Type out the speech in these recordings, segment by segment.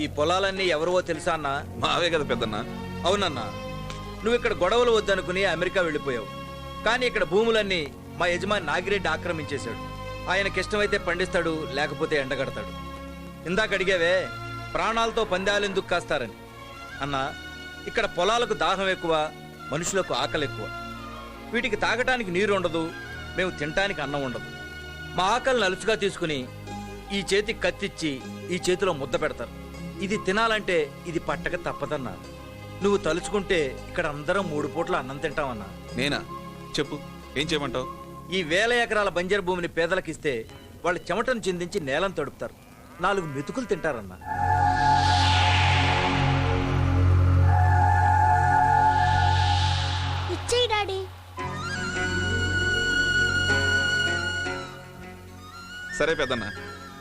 ఈ పొలాలన్నీ ఎవరో తెలుసా అన్నా? మావే కదా పెద్దన్నా. అవునన్నా, నువ్వు ఇక్కడ గొడవలు వద్దనుకుని అమెరికా వెళ్ళిపోయావు. కానీ ఇక్కడ భూములన్నీ మా యజమాని నాగిరెడ్డి ఆక్రమించేశాడు. ఆయనకిష్టమైతే పండిస్తాడు, లేకపోతే ఎండగడతాడు. ఇందాక అడిగావే ప్రాణాలతో పందాలు ఎందుకు కాస్తారని. అన్నా, ఇక్కడ పొలాలకు దాహం ఎక్కువ, మనుషులకు ఆకలి ఎక్కువ. వీటికి తాగటానికి నీరు ఉండదు, మేము తినటానికి అన్నం ఉండదు. మా ఆకలిని అలుసుగా తీసుకుని ఈ చేతికి కత్తిచ్చి ఈ చేతిలో ముద్ద పెడతారు. ఇది తినాలంటే ఇది పట్టక తప్పదన్నా. నువ్వు తలుచుకుంటే ఇక్కడ అందరం 3 పూట్ల అన్నం తింటామన్నా. నేనా? చెప్పు, ఏం చేయమంటావు? ఈ 1000 ఎకరాల బంజరు భూమిని పేదలకిస్తే వాళ్ళు చెమటను చిందించి నేలను తడుపుతారు, 4 మెతుకులు తింటారన్నా. ఇచ్చేయి డాడీ. సరే పెద్దన్నా,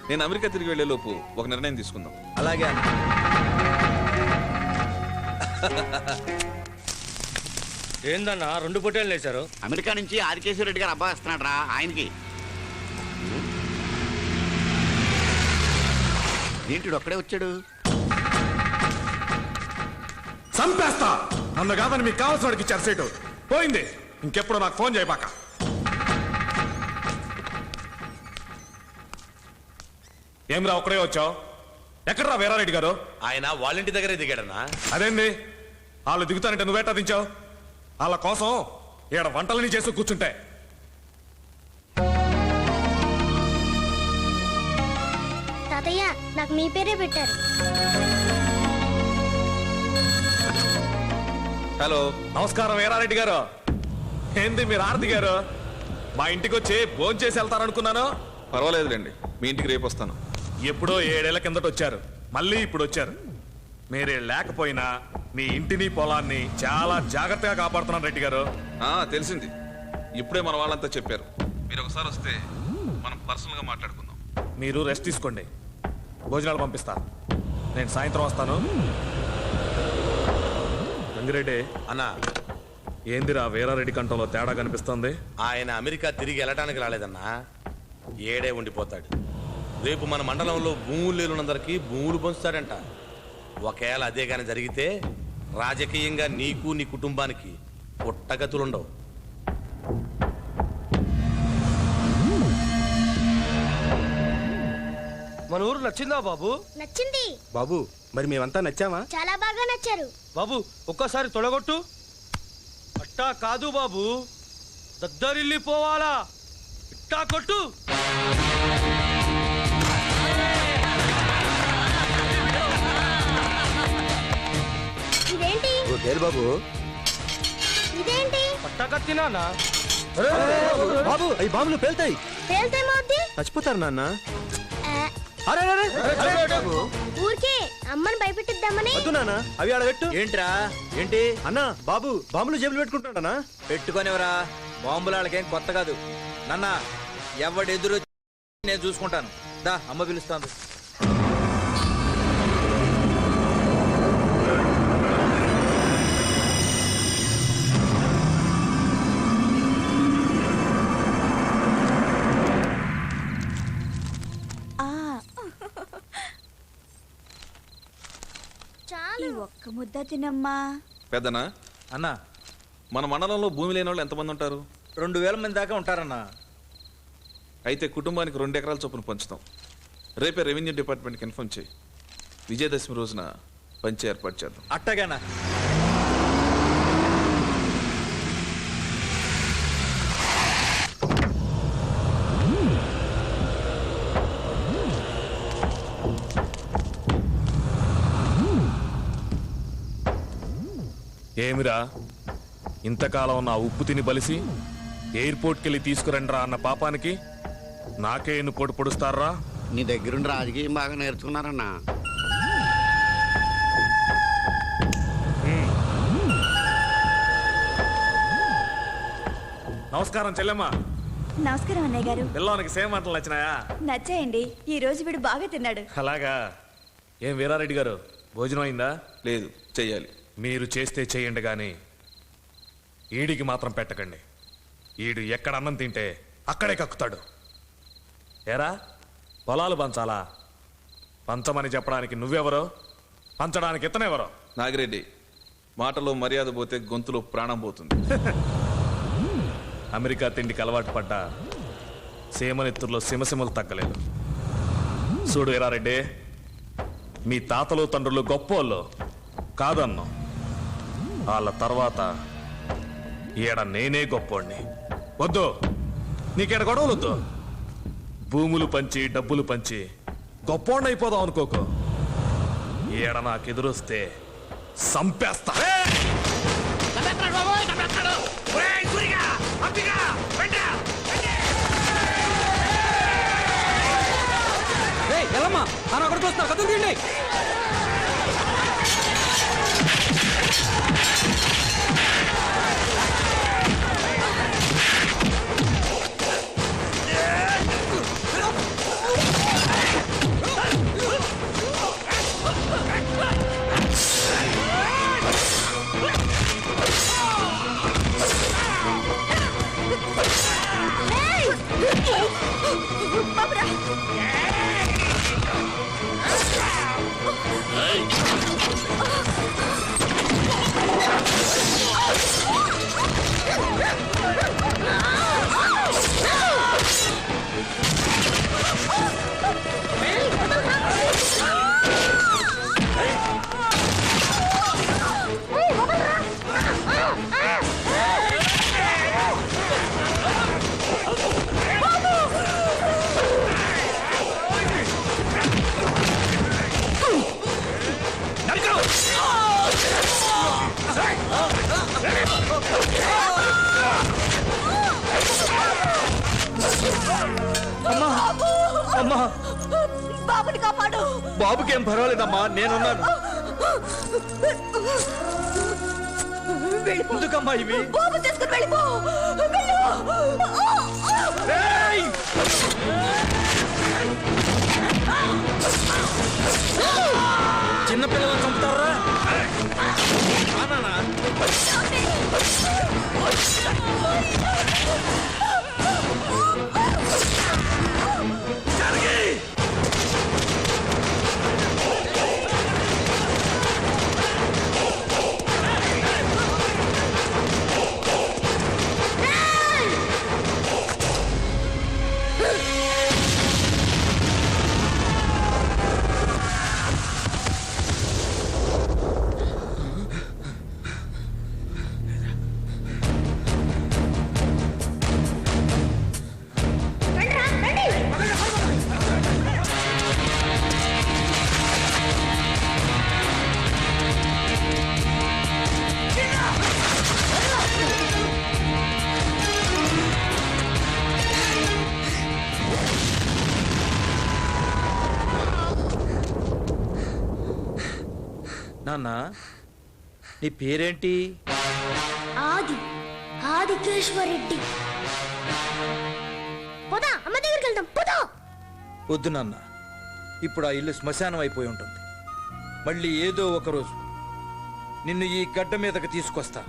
నేను అమెరికా తిరిగి వెళ్లే లోపు ఒక నిర్ణయం తీసుకుందాం. అలాగే అన్న. ఏందన్నా 2 పొట్టేళ్ళు వేశారు? అమెరికా నుంచి ఆదికేశ్వర రెడ్డి గారు అబ్బాయి వస్తున్నాడు రా ఆయనకి. ఏంటి ఒక్కడే వచ్చాడు? చంపేస్తా నన్ను కాదని మీకు కావాల్సిన వాడికి ఇచ్చారు సీటు. పోయింది, ఇంకెప్పుడు నాకు ఫోన్ చేయబాక. ఏం రా ఒక్కడే వచ్చావు? ఎక్కడరా వీరారెడ్డి గారు? ఆయన వాళ్ళ ఇంటి దగ్గరే దిగాడన్నా. అదేంది వాళ్ళు దిగుతానంటే నువ్వేటా దించావు? వాళ్ళ కోసం ఈడ వంటలని చేసి కూర్చుంటే. తాతయ్య నాకు మీ పేరే పెట్టారు. హలో, నమస్కారం వీరారెడ్డి గారు. ఏంది మీరు ఆరతి గారు మా ఇంటికి వచ్చి భోజనం చేసి వెళ్తారనుకున్నాను. పర్వాలేదులేండి, మీ ఇంటికి రేపు వస్తాను. ఎప్పుడో 7 ఏళ్ల కిందట వచ్చారు, మళ్ళీ ఇప్పుడు వచ్చారు. మీరే లేకపోయినా మీ ఇంటిని పొలాన్ని చాలా జాగ్రత్తగా కాపాడుతున్నాను రెడ్డి గారు. తెలిసింది, ఇప్పుడే మన వాళ్ళంతా చెప్పారు. మీరు ఒకసారి వస్తే మనం పర్సనల్ గా మాట్లాడుకుందాం. మీరు రెస్ట్ తీసుకోండి, భోజనాలు పంపిస్తా. నేను సాయంత్రం వస్తాను. రంగిరెడ్డి అన్నా, ఏందిరా వీరారెడ్డి కంఠంలో తేడా కనిపిస్తుంది? ఆయన అమెరికా తిరిగి వెళ్ళటానికి రాలేదన్నా, ఏడే ఉండిపోతాడు. రేపు మన మండలంలో భూములు లేనులందరికీ భూములు పంచుతాడంట. ఒకవేళ అదే కానీ జరిగితే రాజకీయంగా నీకు నీ కుటుంబానికి పుట్టగతులుండవు. మన ఊరు నచ్చిందా బాబు? నచ్చింది బాబు, మరి మేమంతా నచ్చామా? చాలా బాగా నచ్చారు. బాబు ఒక్కసారి తొడగొట్టు. అట్టా కాదు బాబు, దద్దరిల్లిపోవాలా. ఇట్టా కొట్టు. ఇదేంటి బాబు? ఇదేంటి? పట్టకత్తినా బాబు? అవి బాంబులు పేల్తాయి. పేల్తేమవుద్ది? చచ్చిపోతారు నాన్న. ఊరికే అమ్మని భయపెట్టిద్దామని. వద్దు నాన్న, అవి ఆడబెట్టు. ఏంట్రా? ఏంటి అన్న బాబు బాంబులు జేబులు పెట్టుకుంటాడా? పెట్టుకోనివరా, బాంబులాళ్ళకేం కొత్త కాదు. నాన్న, ఎవడెదురు నేను చూసుకుంటాను. దా, అమ్మ పిలుస్తాను. ఒక్క ముద్ద తినమ్మా. పెద్దనా, అన్నా, మన మండలంలో భూమి లేని వాళ్ళు ఎంతమంది ఉంటారు? 2000 మంది దాకా ఉంటారన్నా. అయితే కుటుంబానికి 2 ఎకరాల చొప్పున పంచుతాం. రేపే రెవెన్యూ డిపార్ట్మెంట్కి ఇన్ఫార్మ్ చేయి. విజయదశమి రోజున పంచి ఏర్పాటు చేద్దాం. అట్టగానా? ఏమిరా ఇంతకాలం నా ఉప్పు తిని బలిసి ఎయిర్పోర్ట్కి వెళ్ళి తీసుకురండిరా అన్న పాపానికి నాకే ఎన్ను పొడి పొడుస్తారా? నీ దగ్గరుండి రాజకీయం బాగా నేర్చుకున్నారన్నా. నమస్కారం చెల్లెమ్మ. నమస్కారం అన్నయ్య గారు. పిల్లవానికి సేమ్ వంటలు నచ్చినాయా? నచ్చాయండి, ఈ రోజు వీడు బాగా తిన్నాడు. అలాగా. ఏం వీరారెడ్డి గారు, భోజనం అయిందా? లేదు, చెయ్యాలి. మీరు చేస్తే చెయ్యండి గాని ఈడికి మాత్రం పెట్టకండి. ఈడు ఎక్కడ అన్నం తింటే అక్కడే కక్కుతాడు. ఏరా పొలాలు పంచాలా? పంచమని చెప్పడానికి నువ్వెవరో, పంచడానికి ఇతనెవరో? నాగిరెడ్డి, మాటలో మర్యాద పోతే గొంతులో ప్రాణం పోతుంది. అమెరికా తిండికి అలవాటు పడ్డా సీమనెత్తుర్లో సిమసిమలు తగ్గలేదు. చూడు ఎరారెడ్డి, మీ తాతలు తండ్రులు గొప్పోళ్ళు కాదన్ను. వాళ్ళ తర్వాత ఈడ నేనే గొప్పోడిని. వద్దు, నీకేడ గొడవలు వద్దు. భూములు పంచి డబ్బులు పంచి గొప్పోడిని అయిపోదాం అనుకోకు. ఈడ నాకెదురొస్తే సంపేస్తా. ఎలమ్మా అని అక్కడికి వస్తారు కథ తిండి. అమ్మా, బాబుని కాపాడు. బాబుకేం పర్వాలేదమ్మా, నేనున్నాను. ఎందుకమ్మా ఇవి? బాబు తీసుకుని వెళ్ళిపో. ఏయ్! చిన్న పిల్లలను చంపుతారా? నాన్న, నీ పేరేంటి? ఆదికేశ్వరరెడ్డి. పోదా, అమ్మ దగ్గరికి వెళ్దాం. పోదా. వద్దు నాన్న, ఇప్పుడు ఆ ఇల్లు శ్మశానం అయిపోయి ఉంటుంది. మళ్ళీ ఏదో ఒకరోజు నిన్ను ఈ గడ్డ మీదకి తీసుకొస్తా.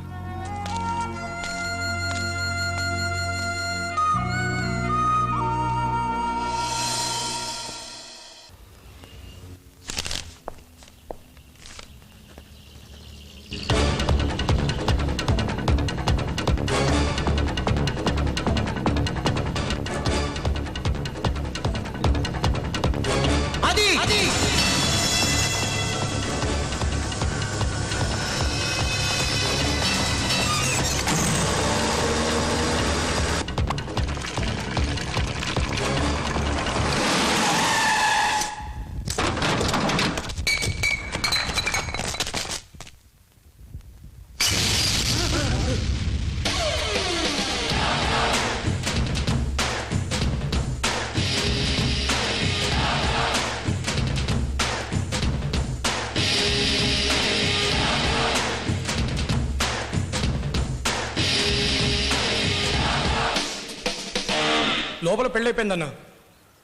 లోపల పెళ్ళైపోయిందన్న.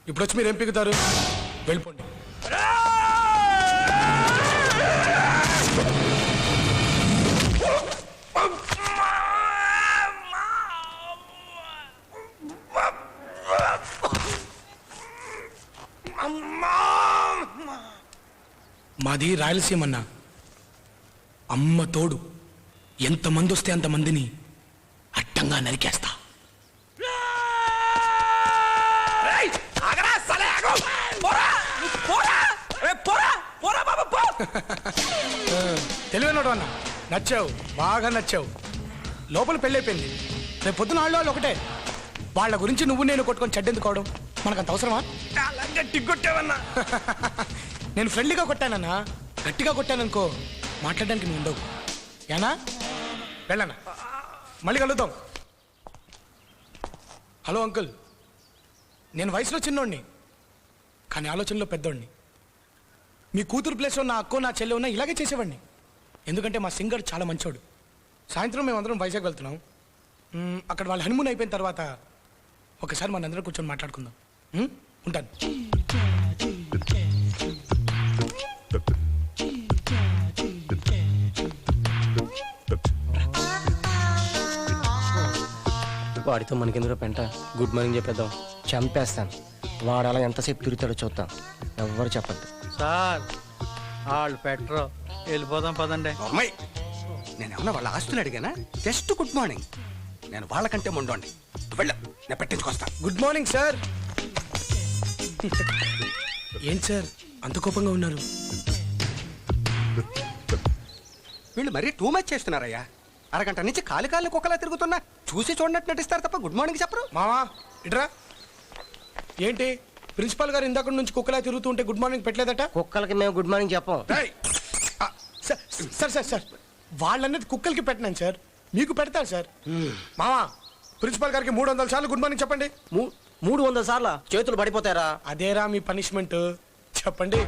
ఇప్పుడు వచ్చి మీరు ఏం పీకుతారు? వెళ్ళిపోండి. మాది రాయలసీమ అన్న. అమ్మ తోడు, ఎంతమంది వస్తే అంతమందిని అడ్డంగా నరికేస్తా. తెలివైనడు అన్న, నచ్చావు, బాగా నచ్చావు. లోపల పెళ్ళైపోయింది, రేపు పొద్దున వాళ్ళు ఒకటే. వాళ్ళ గురించి నువ్వు నేను కొట్టుకొని చెడ్డెందుకోవడం మనకంత అవసరమా? గట్టి కొట్టావన్నా. నేను ఫ్రెండ్లీగా కొట్టానన్నా, గట్టిగా కొట్టాననుకో మాట్లాడడానికి నువ్వు ఉండవు. ఏనా వెళ్ళన్నా, మళ్ళీ కలుద్దాం. హలో అంకుల్, నేను వయసులో చిన్నోడిని కానీ ఆలోచనలో పెద్దోడిని. మీ కూతురు ప్లేస్లో నా అక్కో నా చెల్లె ఉన్నా ఇలాగే చేసేవాడిని. ఎందుకంటే మా సింగర్ చాలా మంచోడు. సాయంత్రం మేమందరం వైజాగ్ వెళ్తున్నాం. అక్కడ వాళ్ళ హనీమూన్ అయిపోయిన తర్వాత ఒకసారి మనందరం కూర్చొని మాట్లాడుకుందాం. ఉంటాను. వాడితో మనకెందుకు పెంట? గుడ్ మార్నింగ్ చెప్పేద్దాం. చంపేస్తాను. వాడు అలా ఎంతసేపు తిరుగుతాడో చూద్దాం. ఎవ్వరు చెప్పద్దు. సార్ వాళ్ళు పెట్టరు, వెళ్ళిపోదాం పదండి. అమ్మాయి, నేనేమన్నా వాళ్ళ ఆస్తులు అడిగానా? Just good morning. నేను వాళ్ళకంటే ముండోండి. వెళ్ళు, నేను పెట్టించుకొస్తా. Good morning sir. ఏంటి సార్ అంత కోపంగా ఉన్నారు? వీళ్ళు మరీ టూ మచ్ చేస్తున్నారయ్యా. అరగంట నుంచి కాలు కుక్కలా తిరుగుతున్నా చూసి చూడనట్టు నటిస్తారు తప్ప గుడ్ మార్నింగ్ చెప్పరు. మావా ఇట్రా. ఏంటి ప్రిన్సిపాల్ గారు ఇందాక నుంచి కుక్కలా తిరుగుతుంటే గుడ్ మార్నింగ్ పెట్టలేదట? కుక్కలకి మేము గుడ్ మార్నింగ్ చెప్పం. సార్ సార్ సార్ వాళ్ళన్నది కుక్కలకి పెట్టినాను సార్, మీకు పెడతారు సార్. మావా ప్రిన్సిపాల్ గారికి 300 సార్లు గుడ్ మార్నింగ్ చెప్పండి. 300 సార్లా? చేతులు పడిపోతారా? అదేరా మీ పనిష్మెంట్. చెప్పండి.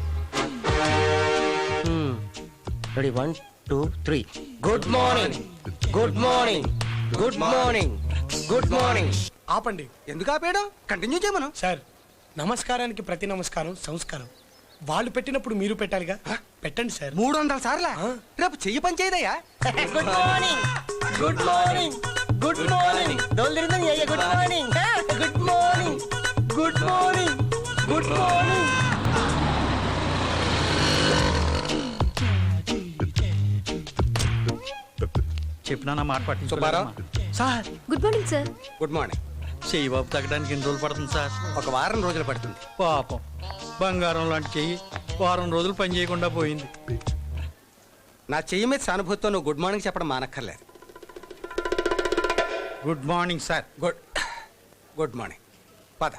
Ready 1 2 3. Good morning, good morning, good morning, good morning. ఆపండి. ఎందుకు ఆపేయడం? కంటిన్యూ చేయమను. సార్ నమస్కారానికి ప్రతి నమస్కారం సంస్కారం. వాళ్ళు పెట్టినప్పుడు మీరు పెట్టాలిగా, పెట్టండి సార్. 300 సార్లా? రేపు చెయ్యి పని చేయదయ్యా. Good morning, good morning, good morning. Good morning, good morning, good morning, good morning. చెప్పినా మాట పట్టించు. Subbarao. Sir good morning sir. Good morning. చెయ్యి బాబు తగ్గడానికి ఎన్ని రోజులు పడుతుంది సార్? ఒక వారం రోజులు పడుతుంది. పాపం బంగారం లాంటి చెయ్యి వారం రోజులు పని చేయకుండా పోయింది. నా చెయ్యి మీద సానుభూతితో నువ్వు గుడ్ మార్నింగ్ చెప్పడం మానక్కర్లేదు. Good morning sir. Good morning. పద.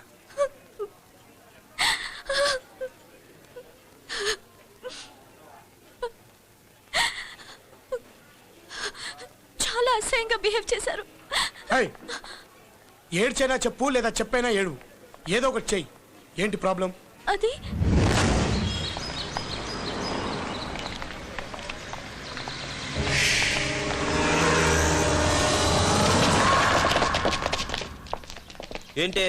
చాలా అసహ్యంగా బిహేవ్ చేశారు. ఏడ్చైనా చెప్పు, లేదా చెప్పైనా ఏడు, ఏదో ఒకటి చెయ్యి. ఏంటి ప్రాబ్లం? అది ఏంటే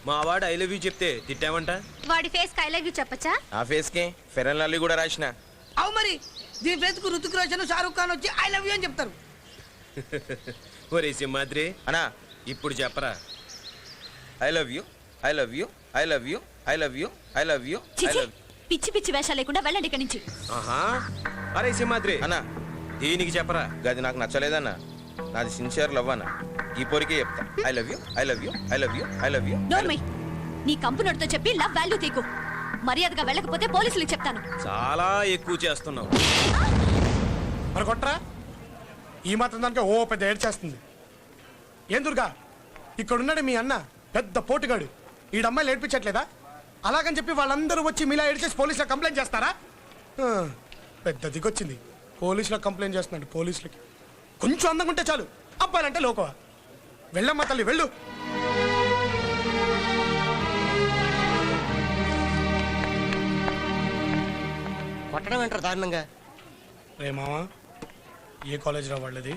మా వాడు ఐ లవ్ యూ చెప్తే తిట్టామంట? వాడి ఫేస్ కి ఐ లవ్ యూ చెప్పచ్చా? ఆ ఫేస్ కి ఫెరన్ లవ్లీ కూడా రాసిన. అవు మరి దీని ఫేస్ కు రుతిక్ రోషన్ షారూక్ ఖాన్ వచ్చి ఐ లవ్ యూ అని చెప్తారు. ఒరే సింహాద్రి అనా ఇప్పుడు చెప్పరా. I love you, I love you, I love you, I love you, I love you. పిచ్చి పిచ్చి వేషాలు లేకుండా వెళ్ళండి ఇక్కడి నుంచి. ఆహా అరే సింహాద్రి అన్నా దీనికి చెప్పరా. గది నాకు నచ్చలేదన్నా, నాది సిన్సియర్ లవ్ అన్న. ఈ పొరికే చెప్తా. I love you, I love you, I love you, I love you. నీ కంపెనీతో చెప్పి లవ్ వాల్యూ తీకు. మర్యాదగా వెళ్ళకపోతే పోలీసులకు చెప్తాను. చాలా ఎక్కువ చేస్తున్నావు. మరి కొట్రా. ఈ మాత్రం దానికే ఓ పెద్ద ఏడ్ చేస్తుంది. ఏం దుర్గా, ఇక్కడున్నాడు మీ అన్న పెద్ద పోటుగాడు. ఈడమ్మాయిలు ఏడ్పించట్లేదా? అలాగని చెప్పి వాళ్ళందరూ వచ్చి మీలా ఏడ్చేసి పోలీసులకు కంప్లైంట్ చేస్తారా? పెద్ద దిగొచ్చింది. పోలీసులకు కంప్లైంట్ చేస్తున్నాడు. పోలీసులకి కొంచెం అందంగా ఉంటే చాలు, అబ్బాయిలంటే లోకవా. వెళ్ళమ్మా తల్లి వెళ్ళు. కొట్టడం ఏంటారు దారుణంగా? రే మావా, ఏ కాలేజ్ రా వాళ్ళది?